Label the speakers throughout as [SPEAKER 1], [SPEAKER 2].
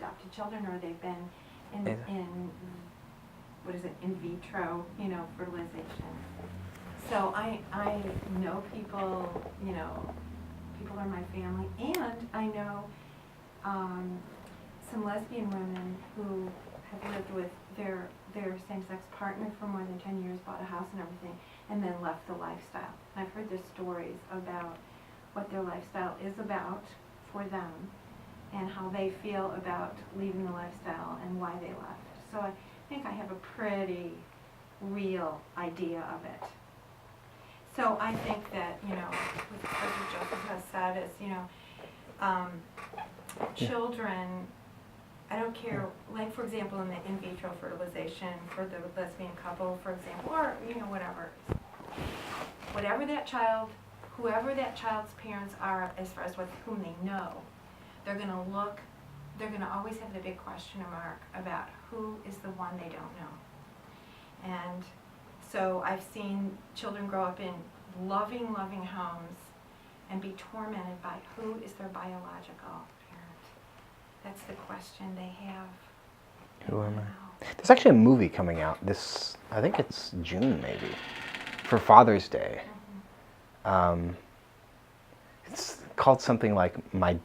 [SPEAKER 1] adopted children or they've been in what is it, in vitro, fertilization. So I know people, people are my family, and I know some lesbian women who have lived with their same-sex partner for more than 10 years, bought a house and everything, and then left the lifestyle. And I've heard the stories about what their lifestyle is about for them and how they feel about leaving the lifestyle and why they left. So I think I have a pretty real idea of it. So I think that, what Joseph has said is, children, I don't care, like for example in the in vitro fertilization for the lesbian couple, for example, or, whatever that child, whoever that child's parents are as far as with whom they know, they're going to always have the big question mark about who is the one they don't know. And so I've seen children grow up in loving homes and be tormented by who is their biological parent. That's the question they have.
[SPEAKER 2] Who am I? There's actually a movie coming out I think it's June maybe, for Father's Day. Mm-hmm. It's called something like My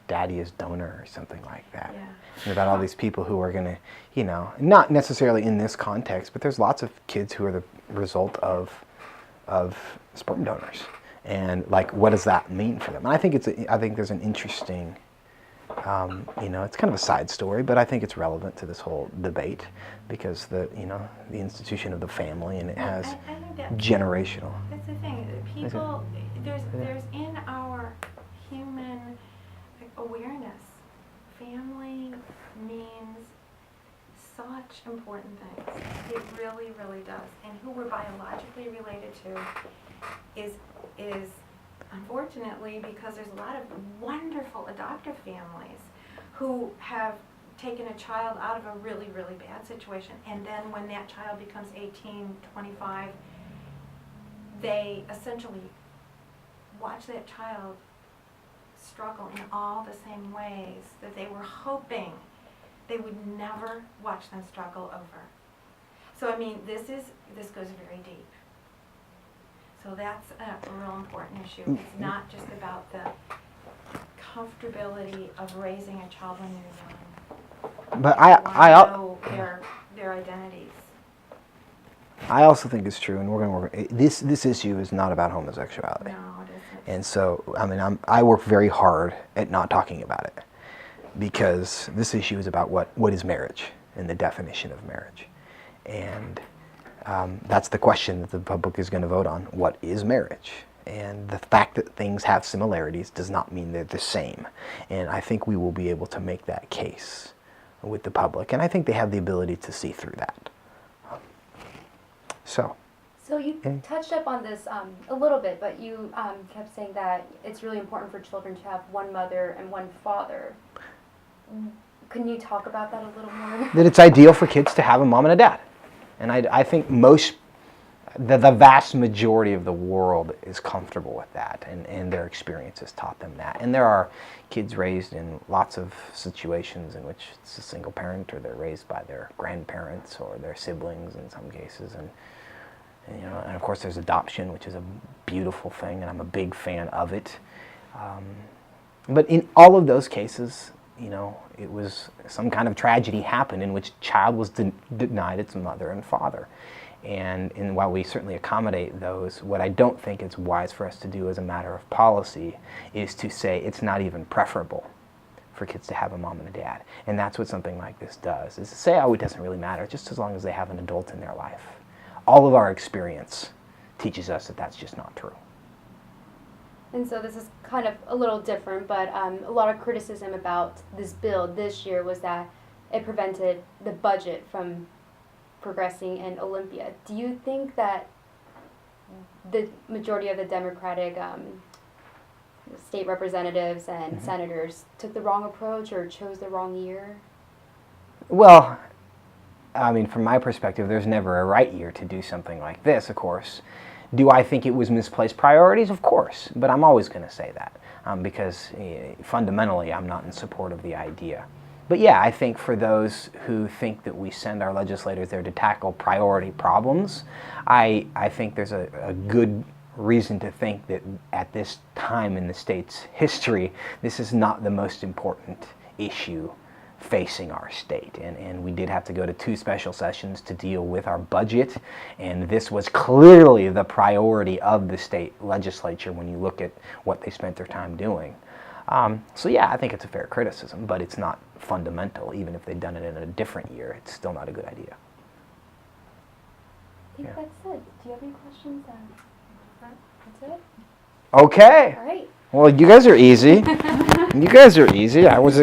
[SPEAKER 2] Daddy is Donor or something like that. Yeah. And about all these people who are going to, not necessarily in this context, but there's lots of kids who are the result of sperm donors. And like, what does that mean for them? And I think there's an interesting, it's kind of a side story, but I think it's relevant to this whole debate because the institution of the family, and it has generational.
[SPEAKER 1] That's the thing. People, there's in our human awareness, family means such important things. It really, really does. And who we're biologically related to is unfortunately, because there's a lot of wonderful adoptive families who have taken a child out of a really, really bad situation, and then when that child becomes 18, 25, they essentially watch that child struggle in all the same ways that they were hoping they would never watch them struggle over. So I mean, this goes very deep. So that's a real important issue. It's not just about the comfortability of raising a child when you're young.
[SPEAKER 2] But
[SPEAKER 1] I know their identities.
[SPEAKER 2] I also think it's true, and we're going to work. This issue is not about homosexuality.
[SPEAKER 1] No, it isn't.
[SPEAKER 2] And so, I mean, I work very hard at not talking about it because this issue is about what is marriage and the definition of marriage, and that's the question that the public is going to vote on. What is marriage? And the fact that things have similarities does not mean they're the same. And I think we will be able to make that case with the public, and I think they have the ability to see through that. So
[SPEAKER 3] you touched up on this a little bit, but you kept saying that it's really important for children to have one mother and one father. Can you talk about that a little more?
[SPEAKER 2] That it's ideal for kids to have a mom and a dad. And I think the vast majority of the world is comfortable with that, and their experience has taught them that. And there are kids raised in lots of situations in which it's a single parent, or they're raised by their grandparents or their siblings in some cases. And of course there's adoption, which is a beautiful thing, and I'm a big fan of it. But in all of those cases, it was some kind of tragedy happened in which a child was denied its mother and father. And while we certainly accommodate those, what I don't think it's wise for us to do as a matter of policy is to say it's not even preferable for kids to have a mom and a dad. And that's what something like this does, is to say, it doesn't really matter, just as long as they have an adult in their life. All of our experience teaches us that that's just not true.
[SPEAKER 3] And so this is kind of a little different, but a lot of criticism about this bill this year was that it prevented the budget from progressing in Olympia. Do you think that the majority of the Democratic state representatives and senators took the wrong approach or chose the wrong year?
[SPEAKER 2] Well, I mean, from my perspective, there's never a right year to do something like this, of course. Do I think it was misplaced priorities? Of course, but I'm always going to say that because fundamentally I'm not in support of the idea. But yeah, I think for those who think that we send our legislators there to tackle priority problems, I think there's a good reason to think that at this time in the state's history, this is not the most important issue facing our state. And we did have to go to 2 special sessions to deal with our budget, and this was clearly the priority of the state legislature when you look at what they spent their time doing. So yeah, I think it's a fair criticism, but it's not fundamental. Even if they'd done it in a different year, it's still not a good idea.
[SPEAKER 3] I think that's it. Do you have any questions? That's it?
[SPEAKER 2] Okay.
[SPEAKER 3] All right.
[SPEAKER 2] Well, you guys are easy. You guys are easy. I was